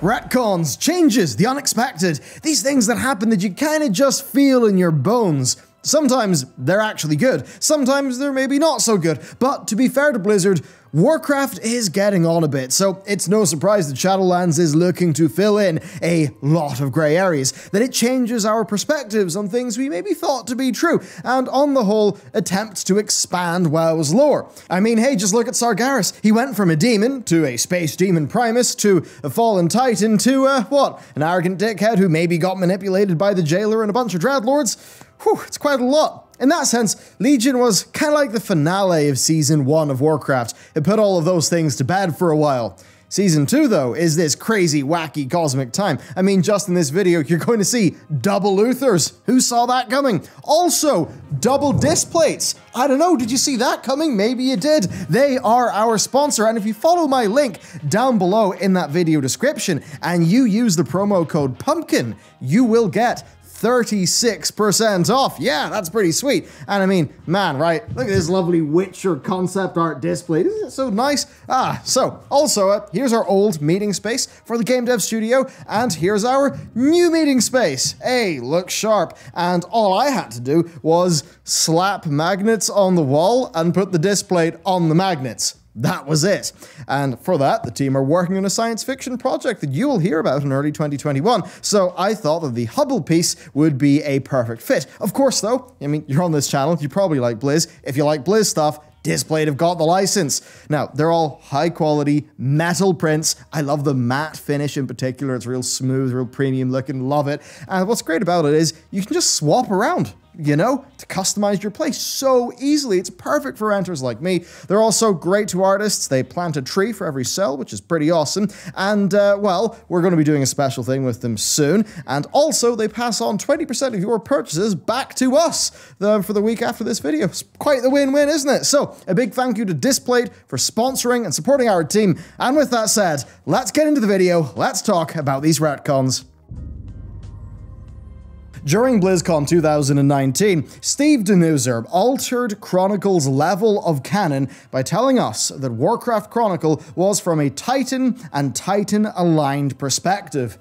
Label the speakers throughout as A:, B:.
A: Retcons, changes, the unexpected, these things that happen that you kind of just feel in your bones. Sometimes they're actually good, sometimes they're maybe not so good, but to be fair to Blizzard, Warcraft is getting on a bit, so it's no surprise that Shadowlands is looking to fill in a lot of grey areas, that it changes our perspectives on things we maybe thought to be true, and on the whole, attempts to expand WoW's lore. I mean, hey, just look at Sargeras. He went from a demon to a space demon primus to a fallen titan to, what? An arrogant dickhead who maybe got manipulated by the jailer and a bunch of dreadlords? Whew, it's quite a lot. In that sense, Legion was kind of like the finale of Season 1 of Warcraft. It put all of those things to bed for a while. Season 2, though, is this crazy, wacky, cosmic time. I mean, just in this video, you're going to see double Uthers. Who saw that coming? Also, double displates. I don't know, did you see that coming? Maybe you did. They are our sponsor, and if you follow my link down below in that video description, and you use the promo code PUMPKIN, you will get 36% off. Yeah, that's pretty sweet. And I mean, man, right? Look at this lovely Witcher concept art display. Isn't it so nice? Also, here's our old meeting space for the Game Dev Studio, and here's our new meeting space. Hey, look sharp. And all I had to do was slap magnets on the wall and put the display on the magnets. That was it. And for that, the team are working on a science fiction project that you will hear about in early 2021. So I thought that the Hubble piece would be a perfect fit. Of course, though, I mean, you're on this channel, you probably like Blizz. If you like Blizz stuff, Displate have got the license. Now, they're all high quality metal prints. I love the matte finish in particular. It's real smooth, real premium looking, love it. And what's great about it is you can just swap around, you know, to customize your place so easily. It's perfect for renters like me. They're also great to artists. They plant a tree for every cell, which is pretty awesome. And, well, we're going to be doing a special thing with them soon. And also, they pass on 20% of your purchases back to us for the week after this video. It's quite the win-win, isn't it? So, a big thank you to Displate for sponsoring and supporting our team. And with that said, let's get into the video. Let's talk about these retcons. During BlizzCon 2019, Steve Denuser altered Chronicle's level of canon by telling us that Warcraft Chronicle was from a Titan and Titan-aligned perspective.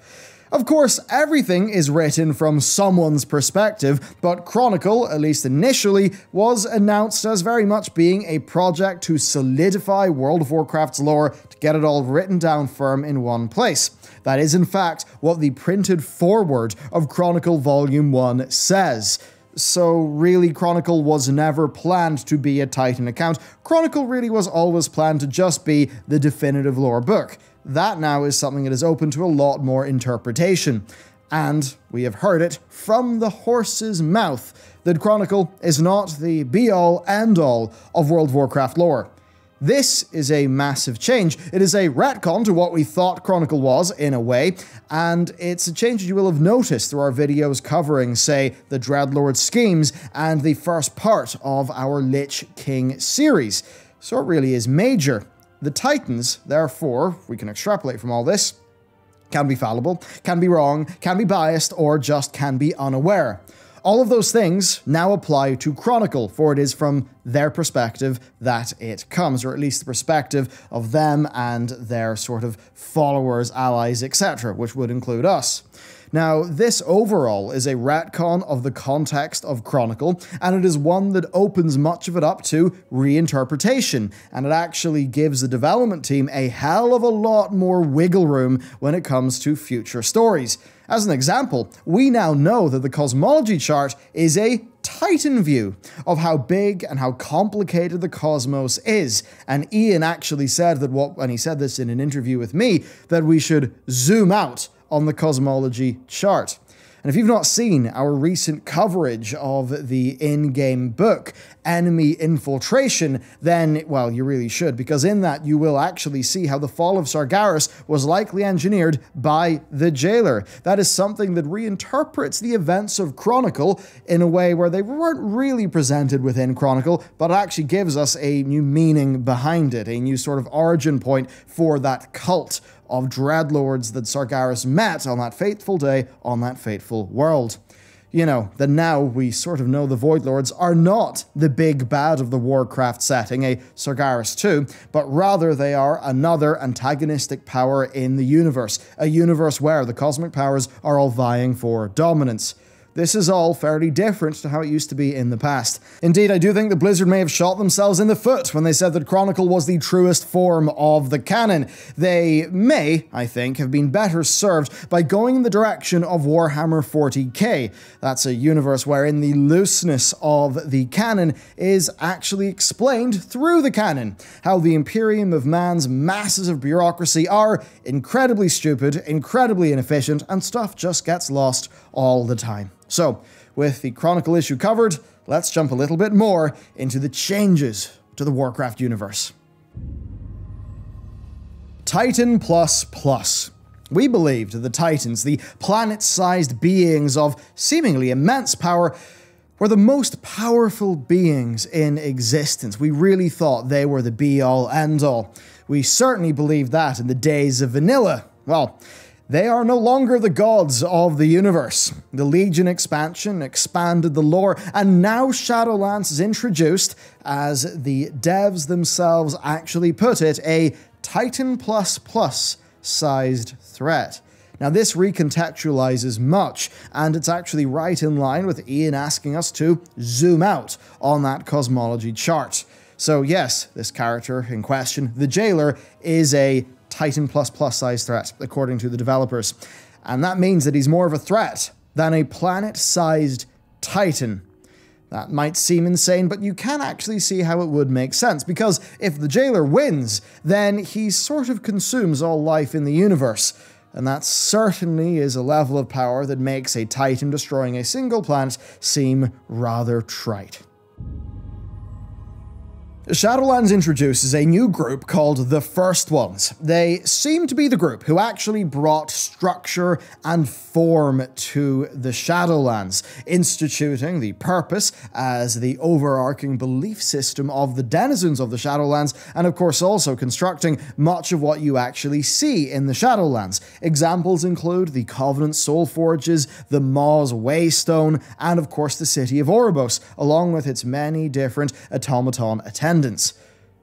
A: Of course, everything is written from someone's perspective, but Chronicle, at least initially, was announced as very much being a project to solidify World of Warcraft's lore, to get it all written down firm in one place. That is, in fact, what the printed foreword of Chronicle Volume 1 says. So really, Chronicle was never planned to be a Titan account. Chronicle really was always planned to just be the definitive lore book. That now is something that is open to a lot more interpretation. And we have heard it from the horse's mouth that Chronicle is not the be-all, end-all of World of Warcraft lore. This is a massive change. It is a retcon to what we thought Chronicle was, in a way, and it's a change that you will have noticed through our videos covering, say, the Dreadlord schemes and the first part of our Lich King series. So it really is major. The Titans, therefore, we can extrapolate from all this, can be fallible, can be wrong, can be biased, or just can be unaware. All of those things now apply to Chronicle, for it is from their perspective that it comes, or at least the perspective of them and their sort of followers, allies, etc., which would include us. Now, this overall is a retcon of the context of Chronicle, and it is one that opens much of it up to reinterpretation, and it actually gives the development team a hell of a lot more wiggle room when it comes to future stories. As an example, we now know that the cosmology chart is a Titan view of how big and how complicated the cosmos is. And Ian actually said that and he said this in an interview with me, that we should zoom out on the cosmology chart. And if you've not seen our recent coverage of the in-game book, Enemy Infiltration, then, well, you really should, because in that you will actually see how the fall of Sargeras was likely engineered by the jailer. That is something that reinterprets the events of Chronicle in a way where they weren't really presented within Chronicle, but it actually gives us a new meaning behind it, a new sort of origin point for that cult of dreadlords that Sargeras met on that fateful day, on that fateful world. You know, that now we sort of know the Void Lords are not the big bad of the Warcraft setting, a Sargeras 2, but rather they are another antagonistic power in the universe, a universe where the cosmic powers are all vying for dominance. This is all fairly different to how it used to be in the past. Indeed, I do think that Blizzard may have shot themselves in the foot when they said that Chronicle was the truest form of the canon. They may, I think, have been better served by going in the direction of Warhammer 40k. That's a universe wherein the looseness of the canon is actually explained through the canon. How the Imperium of Man's masses of bureaucracy are incredibly stupid, incredibly inefficient, and stuff just gets lost all the time. So, with the Chronicle issue covered, let's jump a little bit more into the changes to the Warcraft universe. Titan++. We believed the Titans, the planet-sized beings of seemingly immense power, were the most powerful beings in existence. We really thought they were the be-all, end-all. We certainly believed that in the days of vanilla. Well, they are no longer the gods of the universe. The Legion expansion expanded the lore, and now Shadowlands is introduced, as the devs themselves actually put it, a Titan++ sized threat. Now this recontextualizes much, and it's actually right in line with Ian asking us to zoom out on that cosmology chart. So yes, this character in question, the Jailer, is a Titan++ size threat, according to the developers. And that means that he's more of a threat than a planet-sized Titan. That might seem insane, but you can actually see how it would make sense, because if the Jailer wins, then he sort of consumes all life in the universe. And that certainly is a level of power that makes a Titan destroying a single planet seem rather trite. Shadowlands introduces a new group called the First Ones. They seem to be the group who actually brought structure and form to the Shadowlands, instituting the purpose as the overarching belief system of the denizens of the Shadowlands, and of course also constructing much of what you actually see in the Shadowlands. Examples include the Covenant Soul Forges, the Maw's Waystone, and of course the city of Oribos, along with its many different automaton attendants.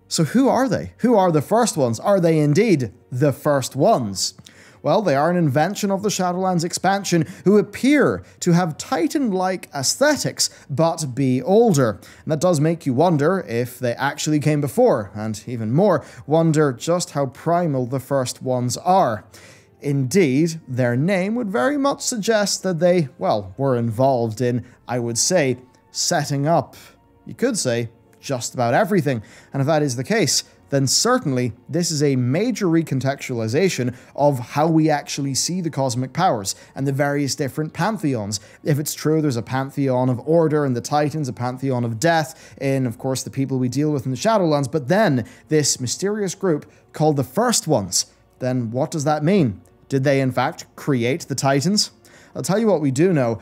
A: So who are they? Who are the First Ones? Are they indeed the First Ones? Well, they are an invention of the Shadowlands expansion who appear to have Titan-like aesthetics, but be older. And that does make you wonder if they actually came before, and even more, wonder just how primal the First Ones are. Indeed, their name would very much suggest that they, well, were involved in, I would say, setting up, you could say, just about everything. And if that is the case, then certainly this is a major recontextualization of how we actually see the cosmic powers and the various different pantheons. If it's true there's a pantheon of order in the Titans, a pantheon of death in, of course, the people we deal with in the Shadowlands, but then this mysterious group called the First Ones, then what does that mean? Did they in fact create the Titans? I'll tell you what we do know.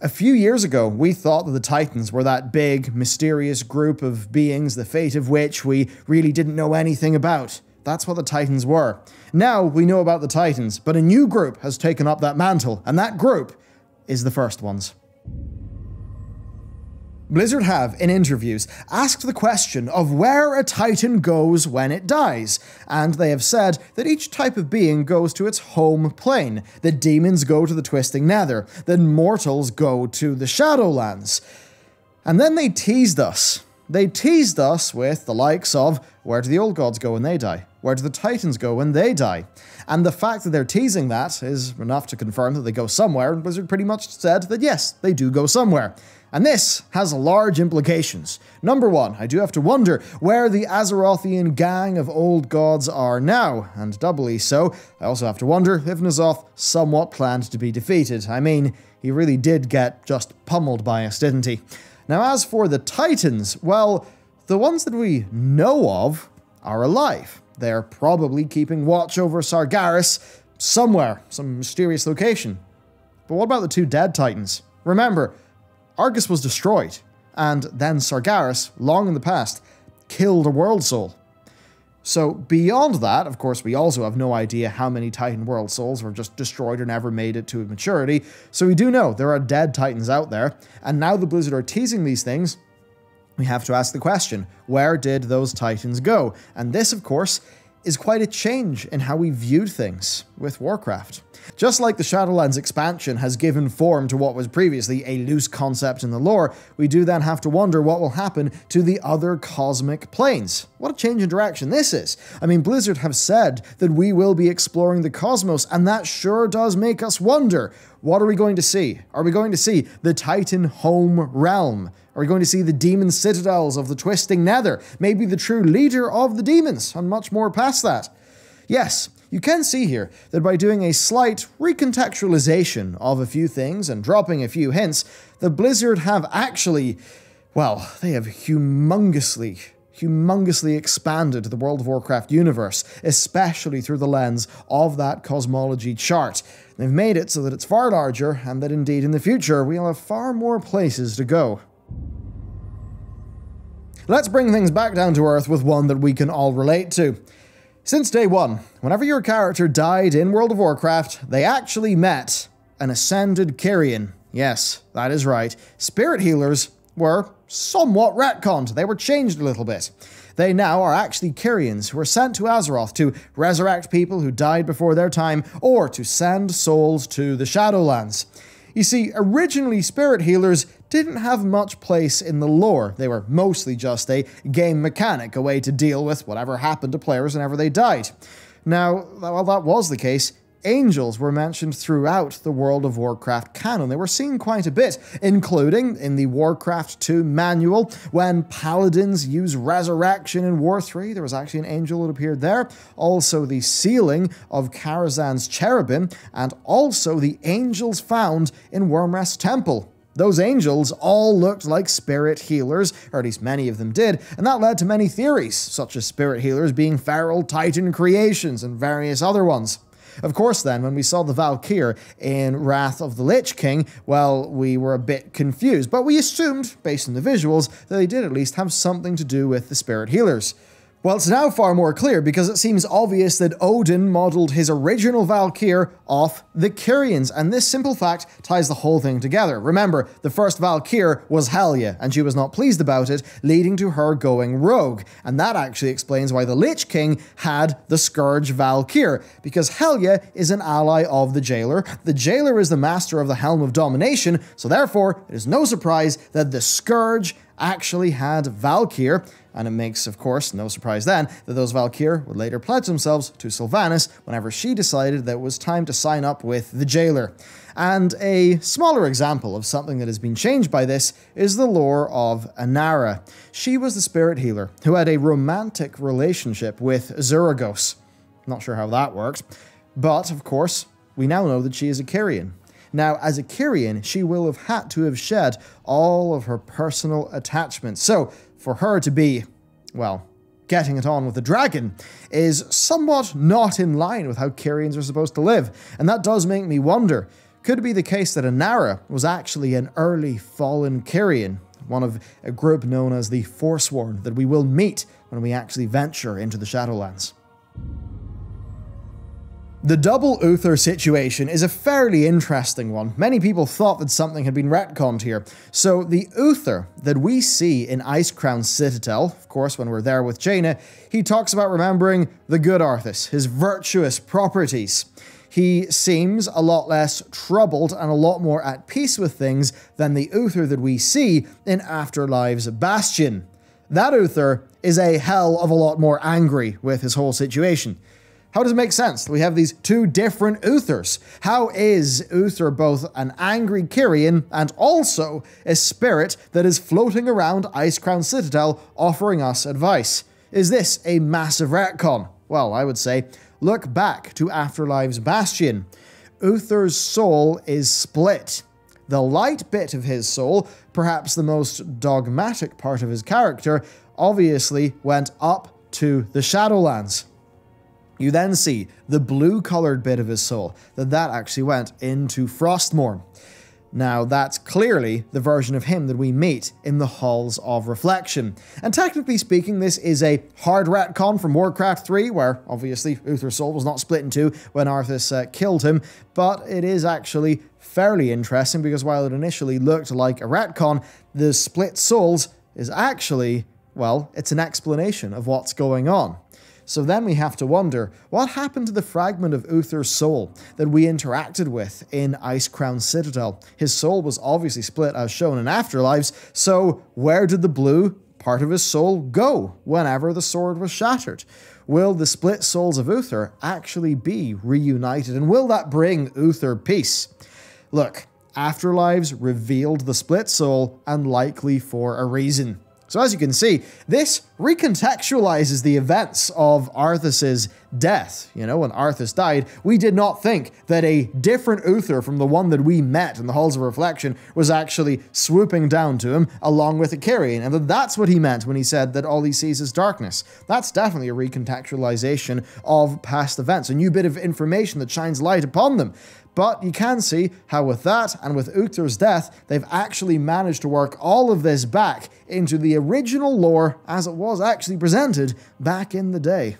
A: A few years ago, we thought that the Titans were that big, mysterious group of beings, the fate of which we really didn't know anything about. That's what the Titans were. Now we know about the Titans, but a new group has taken up that mantle, and that group is the First Ones. Blizzard have, in interviews, asked the question of where a Titan goes when it dies, and they have said that each type of being goes to its home plane, that demons go to the Twisting Nether, that mortals go to the Shadowlands. And then they teased us. They teased us with the likes of, where do the old gods go when they die? Where do the Titans go when they die? And the fact that they're teasing that is enough to confirm that they go somewhere, and Blizzard pretty much said that yes, they do go somewhere. And this has large implications. Number one, I do have to wonder where the Azerothian gang of old gods are now, and doubly so, I also have to wonder if N'Zoth somewhat planned to be defeated. I mean, he really did get just pummeled by us, didn't he? Now as for the Titans, well, the ones that we know of are alive. They're probably keeping watch over Sargeras somewhere, some mysterious location. But what about the two dead Titans? Remember, Argus was destroyed, and then Sargeras, long in the past, killed a world soul. So beyond that, of course, we also have no idea how many Titan World Souls were just destroyed or never made it to maturity. So we do know there are dead Titans out there, and now the Blizzard are teasing these things, we have to ask the question, where did those Titans go? And this, of course, is quite a change in how we viewed things with Warcraft. Just like the Shadowlands expansion has given form to what was previously a loose concept in the lore, we do then have to wonder what will happen to the other cosmic planes. What a change in direction this is. I mean, Blizzard have said that we will be exploring the cosmos, and that sure does make us wonder. What are we going to see? Are we going to see the Titan home realm? Are we going to see the demon citadels of the twisting nether? Maybe the true leader of the demons, and much more past that. Yes, you can see here that by doing a slight recontextualization of a few things and dropping a few hints, the Blizzard have actually, well, they have humongously expanded the World of Warcraft universe, especially through the lens of that cosmology chart. They've made it so that it's far larger, and that indeed in the future we'll have far more places to go. Let's bring things back down to earth with one that we can all relate to. Since day one, whenever your character died in World of Warcraft, they actually met an ascended Kyrian. Yes, that is right. Spirit healers were somewhat retconned. They were changed a little bit. They now are actually Kyrians who are sent to Azeroth to resurrect people who died before their time, or to send souls to the Shadowlands. You see, originally Spirit healers didn't have much place in the lore. They were mostly just a game mechanic, a way to deal with whatever happened to players whenever they died. Now, while that was the case, angels were mentioned throughout the World of Warcraft canon. They were seen quite a bit, including in the Warcraft 2 manual, when paladins use resurrection in War 3. There was actually an angel that appeared there. Also the sealing of Karazhan's cherubim, and also the angels found in Wyrmrest Temple. Those angels all looked like spirit healers, or at least many of them did, and that led to many theories, such as spirit healers being feral Titan creations and various other ones. Of course then, when we saw the Valkyr in Wrath of the Lich King, well, we were a bit confused, but we assumed, based on the visuals, that they did at least have something to do with the spirit healers. Well, it's now far more clear because it seems obvious that Odin modelled his original Valkyr off the Kyrians, and this simple fact ties the whole thing together. Remember, the first Valkyr was Helya, and she was not pleased about it, leading to her going rogue. And that actually explains why the Lich King had the Scourge Valkyr, because Helya is an ally of the Jailer. The Jailer is the master of the Helm of Domination, so therefore it is no surprise that the Scourge actually had Valkyr. And it makes, of course, no surprise then, that those Valkyr would later pledge themselves to Sylvanas whenever she decided that it was time to sign up with the Jailer. And a smaller example of something that has been changed by this is the lore of Inara. She was the spirit healer who had a romantic relationship with Zeragos. Not sure how that worked, but, of course, we now know that she is a Kyrian. Now, as a Kyrian, she will have had to have shed all of her personal attachments. So, for her to be, well, getting it on with the dragon is somewhat not in line with how Kyrians are supposed to live. And that does make me wonder, could it be the case that Inara was actually an early fallen Kyrian, one of a group known as the Forsworn that we will meet when we actually venture into the Shadowlands? The double Uther situation is a fairly interesting one. Many people thought that something had been retconned here. So the Uther that we see in Icecrown Citadel, of course when we're there with Jaina, he talks about remembering the good Arthas, his virtuous properties. He seems a lot less troubled and a lot more at peace with things than the Uther that we see in Afterlife's Bastion. That Uther is a hell of a lot more angry with his whole situation. How does it make sense that we have these two different Uthers? How is Uther both an angry Kyrian and also a spirit that is floating around Icecrown Citadel offering us advice? Is this a massive retcon? Well, I would say, look back to Afterlife's Bastion. Uther's soul is split. The light bit of his soul, perhaps the most dogmatic part of his character, obviously went up to the Shadowlands. You then see the blue-coloured bit of his soul, that actually went into Frostmourne. Now, that's clearly the version of him that we meet in the Halls of Reflection. And technically speaking, this is a hard retcon from Warcraft 3, where obviously Uthers' soul was not split in two when Arthas killed him, but it is actually fairly interesting because while it initially looked like a retcon, the split souls is actually, well, it's an explanation of what's going on. So then we have to wonder, what happened to the fragment of Uthers' soul that we interacted with in Icecrown Citadel? His soul was obviously split as shown in Afterlives, so where did the blue part of his soul go whenever the sword was shattered? Will the split souls of Uther actually be reunited, and will that bring Uther peace? Look, Afterlives revealed the split soul, and likely for a reason. So as you can see, this recontextualizes the events of Arthas' death. You know, when Arthas died, we did not think that a different Uther from the one that we met in the Halls of Reflection was actually swooping down to him along with Akirian, and that that's what he meant when he said that all he sees is darkness. That's definitely a recontextualization of past events, a new bit of information that shines light upon them. But you can see how with that and with Uthers' death, they've actually managed to work all of this back into the original lore as it was actually presented back in the day.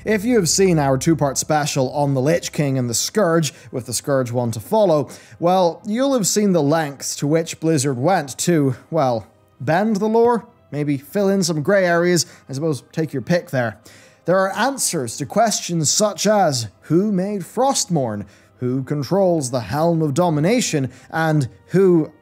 A: If you have seen our two-part special on the Lich King and the Scourge, with the Scourge one to follow, well, you'll have seen the lengths to which Blizzard went to, well, bend the lore, maybe fill in some grey areas, I suppose take your pick there. There are answers to questions such as, who made Frostmourne? Who controls the Helm of Domination? And who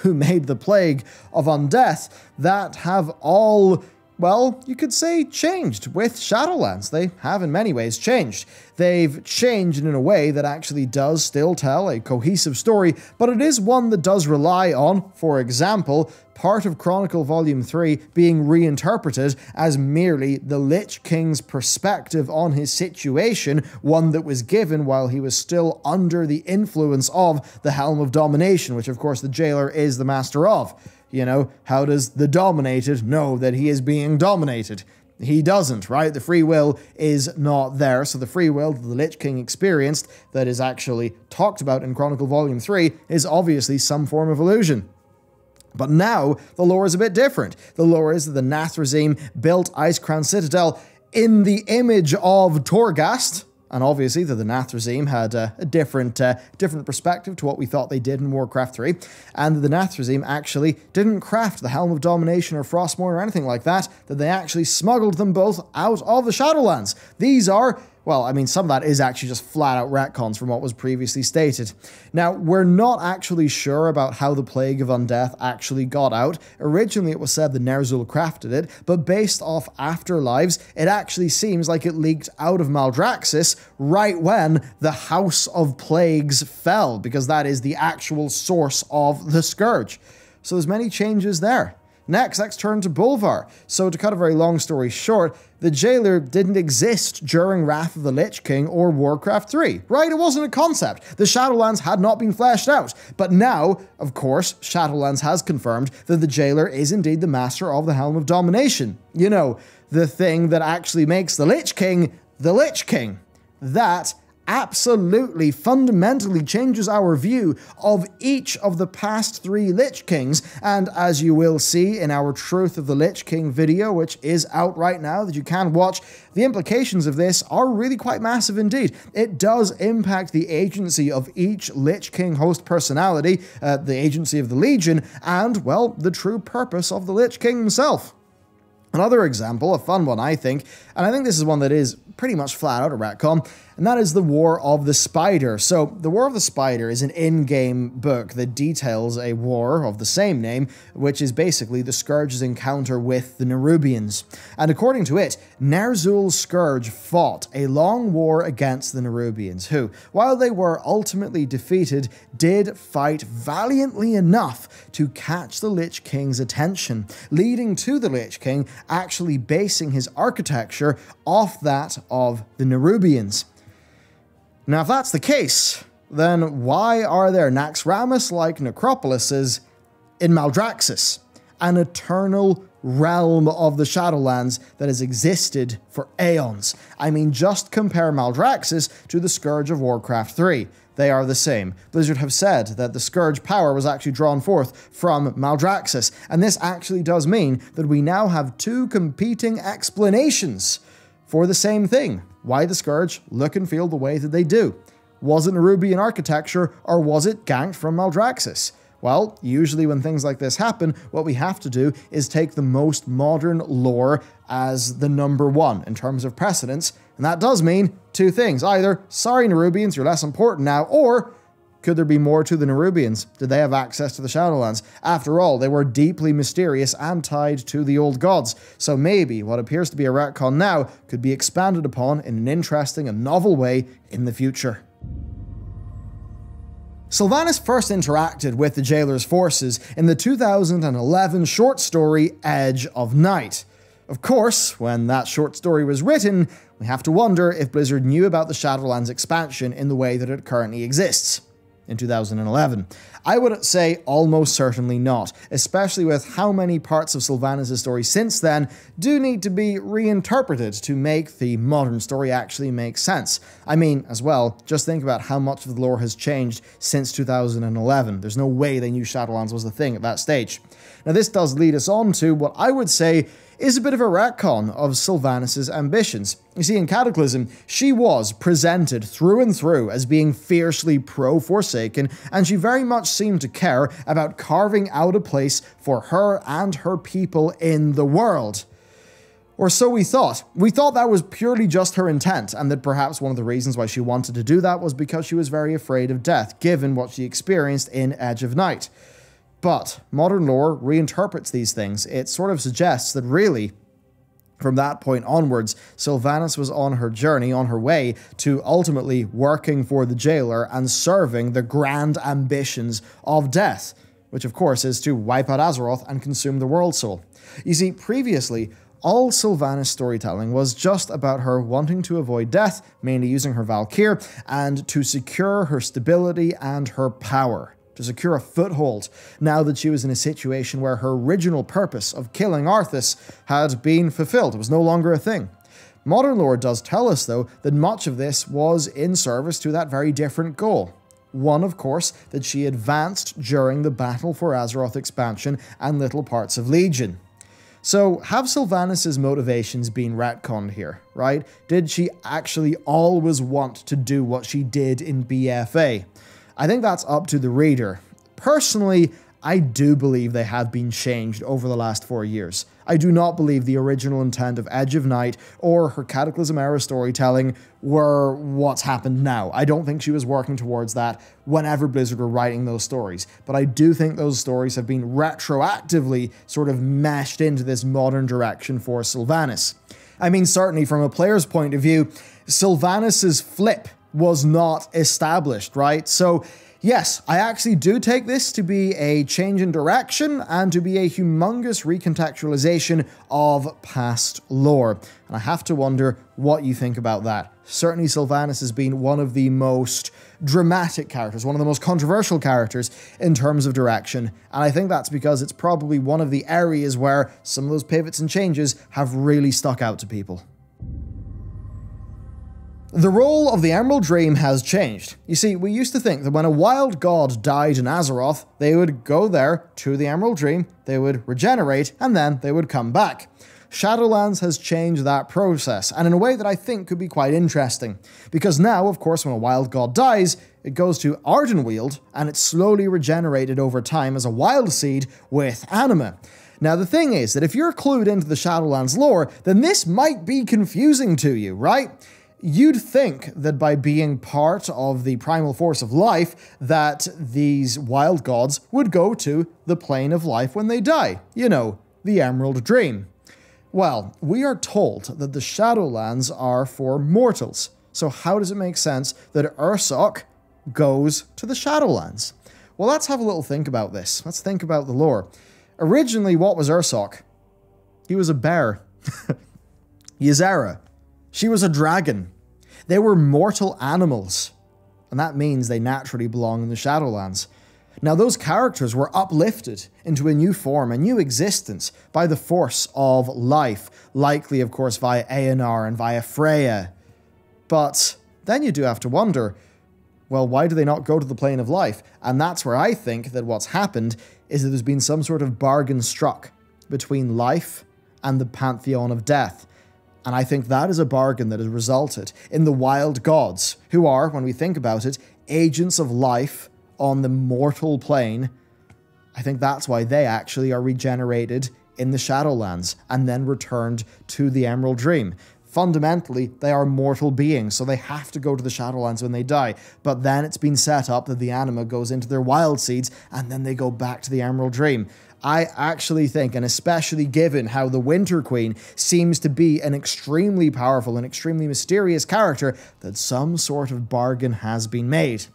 A: made the Plague of Undeath? That have all, well, you could say changed with Shadowlands. They have in many ways changed. They've changed in a way that actually does still tell a cohesive story, but it is one that does rely on, for example, part of Chronicle Volume 3 being reinterpreted as merely the Lich King's perspective on his situation, one that was given while he was still under the influence of the Helm of Domination, which of course the Jailer is the master of. You know, how does the dominated know that he is being dominated? He doesn't, right? The free will is not there, so the free will that the Lich King experienced that is actually talked about in Chronicle Volume 3 is obviously some form of illusion. But now, the lore is a bit different. The lore is that the Nathrezim built Icecrown Citadel in the image of Torghast, and obviously that the Nathrezim had a different perspective to what we thought they did in Warcraft 3, and the Nathrezim actually didn't craft the Helm of Domination or Frostmourne or anything like that, that they actually smuggled them both out of the Shadowlands. These are, well, I mean, some of that is actually just flat-out retcons from what was previously stated. Now, we're not actually sure about how the Plague of Undeath actually got out. Originally, it was said that Ner'zhul crafted it, but based off Afterlives, it actually seems like it leaked out of Maldraxxus right when the House of Plagues fell, because that is the actual source of the Scourge. So there's many changes there. Next, let's turn to Bolvar. So to cut a very long story short, the Jailer didn't exist during Wrath of the Lich King or Warcraft 3, right? It wasn't a concept. The Shadowlands had not been fleshed out. But now, of course, Shadowlands has confirmed that the Jailer is indeed the master of the Helm of Domination. You know, the thing that actually makes the Lich King the Lich King. That absolutely fundamentally changes our view of each of the past 3 Lich Kings, and as you will see in our Truth of the Lich King video, which is out right now that you can watch, the implications of this are really quite massive indeed. It does impact the agency of each Lich King host personality, the agency of the Legion, and, well, the true purpose of the Lich King himself. Another example, a fun one I think, and I think this is one that is pretty much flat out a retcon, and that is the War of the Spider. So, the War of the Spider is an in-game book that details a war of the same name, which is basically the Scourge's encounter with the Nerubians. And according to it, Ner'zhul's Scourge fought a long war against the Nerubians, who, while they were ultimately defeated, did fight valiantly enough to catch the Lich King's attention, leading to the Lich King actually basing his architecture off that of the Nerubians. Now, if that's the case, then why are there Naxxramas-like necropolises in Maldraxxus, an eternal realm of the Shadowlands that has existed for aeons? I mean, just compare Maldraxxus to the Scourge of Warcraft 3. they are the same. Blizzard have said that the Scourge power was actually drawn forth from Maldraxxus, and this actually does mean that we now have two competing explanations for the same thing. Why the Scourge look and feel the way that they do. Was it Nerubian architecture, or was it ganked from Maldraxxus? Well, usually when things like this happen, what we have to do is take the most modern lore as the number one in terms of precedence, and that does mean two things. Either, sorry Nerubians, you're less important now, or could there be more to the Nerubians? Did they have access to the Shadowlands? After all, they were deeply mysterious and tied to the old gods, so maybe what appears to be a retcon now could be expanded upon in an interesting and novel way in the future. Sylvanas first interacted with the Jailer's forces in the 2011 short story Edge of Night. Of course, when that short story was written, we have to wonder if Blizzard knew about the Shadowlands expansion in the way that it currently exists in 2011. I would say almost certainly not, especially with how many parts of Sylvanas' story since then do need to be reinterpreted to make the modern story actually make sense. I mean, as well, just think about how much of the lore has changed since 2011. There's no way they knew Shadowlands was the thing at that stage. Now this does lead us on to what I would say is a bit of a retcon of Sylvanas' ambitions. You see, in Cataclysm, she was presented through and through as being fiercely pro-Forsaken, and she very much seemed to care about carving out a place for her and her people in the world. Or so we thought. We thought that was purely just her intent, and that perhaps one of the reasons why she wanted to do that was because she was very afraid of death, given what she experienced in Edge of Night. But modern lore reinterprets these things. It sort of suggests that really, from that point onwards, Sylvanas was on her journey, on her way to ultimately working for the Jailer and serving the grand ambitions of death, which of course is to wipe out Azeroth and consume the World Soul. You see, previously, all Sylvanas storytelling was just about her wanting to avoid death, mainly using her Valkyr, and to secure her stability and her power, to secure a foothold, now that she was in a situation where her original purpose of killing Arthas had been fulfilled. It was no longer a thing. Modern lore does tell us, though, that much of this was in service to that very different goal. One, of course, that she advanced during the Battle for Azeroth expansion and little parts of Legion. So, have Sylvanas' motivations been retconned here, right? Did she actually always want to do what she did in BFA? I think that's up to the reader. Personally, I do believe they have been changed over the last 4 years. I do not believe the original intent of Edge of Night or her Cataclysm-era storytelling were what's happened now. I don't think she was working towards that whenever Blizzard were writing those stories. But I do think those stories have been retroactively sort of meshed into this modern direction for Sylvanas. I mean, certainly from a player's point of view, Sylvanas' flip was not established, right? So yes, I actually do take this to be a change in direction and to be a humongous recontextualization of past lore. And I have to wonder what you think about that. Certainly Sylvanas has been one of the most dramatic characters, one of the most controversial characters in terms of direction, and I think that's because it's probably one of the areas where some of those pivots and changes have really stuck out to people. The role of the Emerald Dream has changed. You see, we used to think that when a wild god died in Azeroth, they would go there to the Emerald Dream, they would regenerate, and then they would come back. Shadowlands has changed that process, and in a way that I think could be quite interesting. Because now, of course, when a wild god dies, it goes to Ardenweald, and it's slowly regenerated over time as a wild seed with anima. Now, the thing is that if you're clued into the Shadowlands lore, then this might be confusing to you, right? You'd think that by being part of the primal force of life, that these wild gods would go to the plane of life when they die. You know, the Emerald Dream. Well, we are told that the Shadowlands are for mortals. So how does it make sense that Ursoc goes to the Shadowlands? Well, let's have a little think about this. Let's think about the lore. Originally, what was Ursoc? He was a bear. Ysera. She was a dragon. They were mortal animals, and that means they naturally belong in the Shadowlands. Now, those characters were uplifted into a new form, a new existence, by the force of life, likely, of course, via Aenar and via Freya. But then you do have to wonder, well, why do they not go to the plane of life? And that's where I think that what's happened is that there's been some sort of bargain struck between life and the pantheon of death. And I think that is a bargain that has resulted in the wild gods, who are, when we think about it, agents of life on the mortal plane. I think that's why they actually are regenerated in the Shadowlands and then returned to the Emerald Dream. Fundamentally, they are mortal beings, so they have to go to the Shadowlands when they die. But then it's been set up that the anima goes into their wild seeds, and then they go back to the Emerald Dream. I actually think, and especially given how the Winter Queen seems to be an extremely powerful and extremely mysterious character, that some sort of bargain has been made.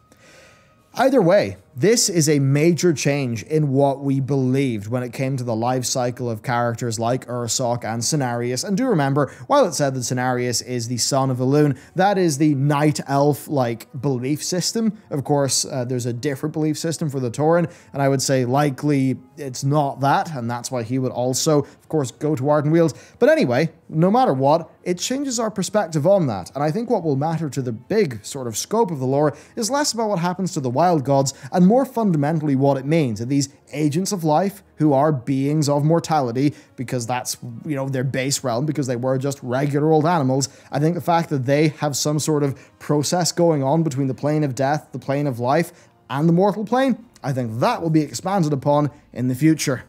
A: Either way, this is a major change in what we believed when it came to the life cycle of characters like Ursoc and Cenarius. And do remember, while it said that Cenarius is the son of Elune, that is the night elf-like belief system. Of course, there's a different belief system for the Tauren, and I would say likely it's not that, and that's why he would also, of course, go to Ardenweald. But anyway, no matter what, it changes our perspective on that. And I think what will matter to the big sort of scope of the lore is less about what happens to the wild gods and more fundamentally what it means that these agents of life who are beings of mortality, because that's, you know, their base realm, because they were just regular old animals. I think the fact that they have some sort of process going on between the plane of death, the plane of life, and the mortal plane, I think that will be expanded upon in the future.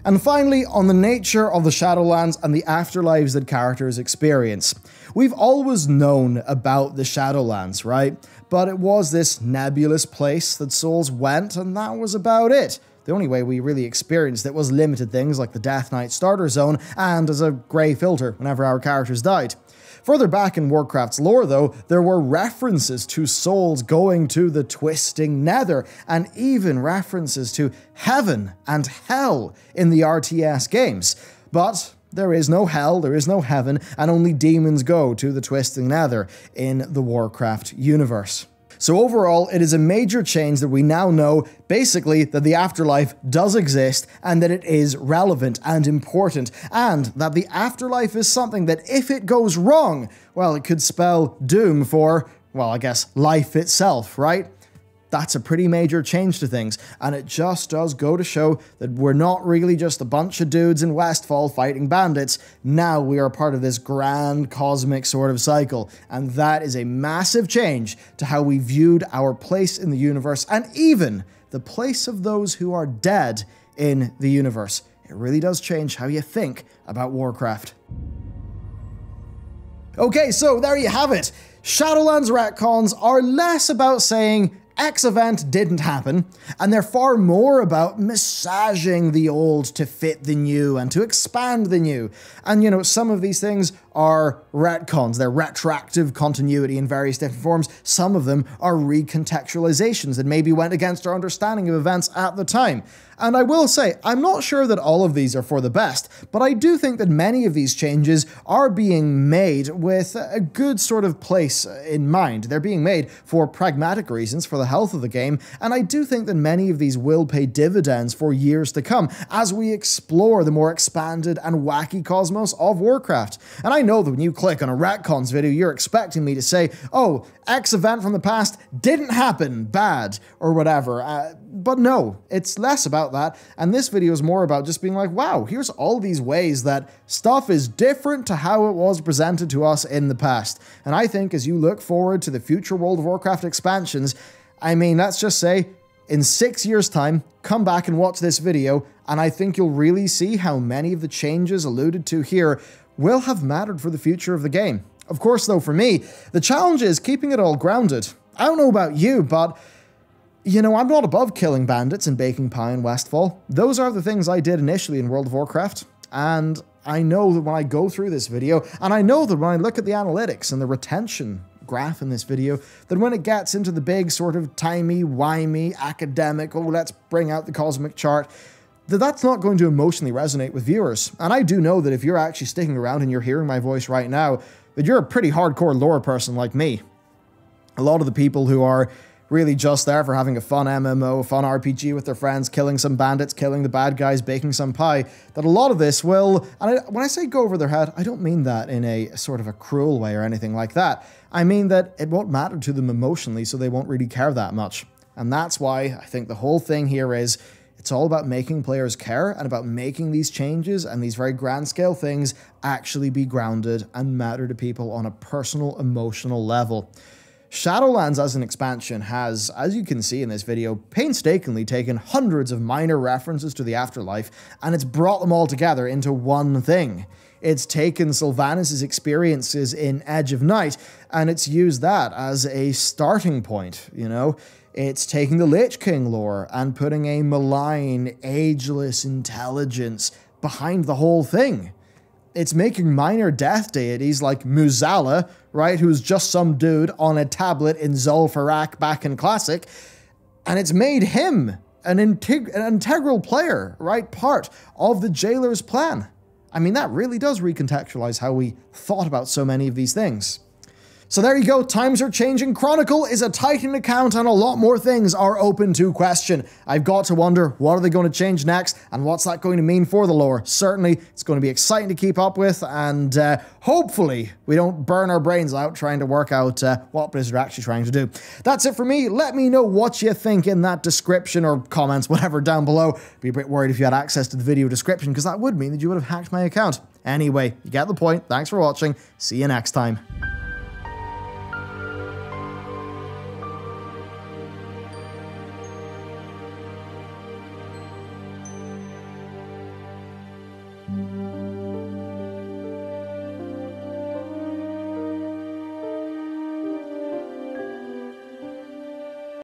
A: And finally, on the nature of the Shadowlands and the afterlives that characters experience. We've always known about the Shadowlands, right? But it was this nebulous place that souls went, and that was about it. The only way we really experienced it was limited things like the Death Knight starter zone and as a grey filter whenever our characters died. Further back in Warcraft's lore, though, there were references to souls going to the Twisting Nether, and even references to heaven and hell in the RTS games. But there is no hell, there is no heaven, and only demons go to the Twisting Nether in the Warcraft universe. So overall, it is a major change that we now know, basically, that the afterlife does exist and that it is relevant and important, and that the afterlife is something that if it goes wrong, well, it could spell doom for, well, I guess, life itself, right? That's a pretty major change to things, and it just does go to show that we're not really just a bunch of dudes in Westfall fighting bandits. Now we are part of this grand cosmic sort of cycle, and that is a massive change to how we viewed our place in the universe, and even the place of those who are dead in the universe. It really does change how you think about Warcraft. Okay, so there you have it. Shadowlands retcons are less about saying X event didn't happen, and they're far more about massaging the old to fit the new and to expand the new. And, you know, some of these things are retcons, they're retroactive continuity in various different forms. Some of them are recontextualizations that maybe went against our understanding of events at the time. And I will say, I'm not sure that all of these are for the best, but I do think that many of these changes are being made with a good sort of place in mind. They're being made for pragmatic reasons, for the health of the game, and I do think that many of these will pay dividends for years to come as we explore the more expanded and wacky cosmos of Warcraft. And I know that when you click on a retcons video, you're expecting me to say, oh, X event from the past didn't happen, bad, or whatever. But no, it's less about that, and this video is more about just being like, wow, here's all these ways that stuff is different to how it was presented to us in the past. And I think as you look forward to the future World of Warcraft expansions, I mean, let's just say, in 6 years' time, come back and watch this video, and I think you'll really see how many of the changes alluded to here will have mattered for the future of the game. Of course, though, for me, the challenge is keeping it all grounded. I don't know about you, but you know, I'm not above killing bandits and baking pie in Westfall. Those are the things I did initially in World of Warcraft, and I know that when I go through this video, and I know that when I look at the analytics and the retention graph in this video, that when it gets into the big sort of timey-wimey academic, oh, let's bring out the cosmic chart, that's not going to emotionally resonate with viewers. And I do know that if you're actually sticking around and you're hearing my voice right now, that you're a pretty hardcore lore person like me. A lot of the people who are really just there for having a fun MMO, a fun RPG with their friends, killing some bandits, killing the bad guys, baking some pie, that a lot of this will, and when I say go over their head, I don't mean that in a sort of a cruel way or anything like that. I mean that it won't matter to them emotionally, so they won't really care that much. And that's why I think the whole thing here is, it's all about making players care and about making these changes and these very grand scale things actually be grounded and matter to people on a personal, emotional level. Shadowlands as an expansion has, as you can see in this video, painstakingly taken hundreds of minor references to the afterlife, and it's brought them all together into one thing. It's taken Sylvanas' experiences in Edge of Night, and it's used that as a starting point, you know? It's taking the Lich King lore and putting a malign, ageless intelligence behind the whole thing. It's making minor death deities like Muzala, right, who's just some dude on a tablet in Zul'Farrak back in Classic, and it's made him an integral player, right, part of the Jailer's plan. I mean, that really does recontextualize how we thought about so many of these things. So there you go, times are changing. Chronicle is a Titan account and a lot more things are open to question. I've got to wonder, what are they going to change next and what's that going to mean for the lore? Certainly, it's going to be exciting to keep up with, and hopefully we don't burn our brains out trying to work out what Blizzard are actually trying to do. That's it for me. Let me know what you think in that description or comments, whatever, down below. Be a bit worried if you had access to the video description, because that would mean that you would have hacked my account. Anyway, you get the point. Thanks for watching. See you next time.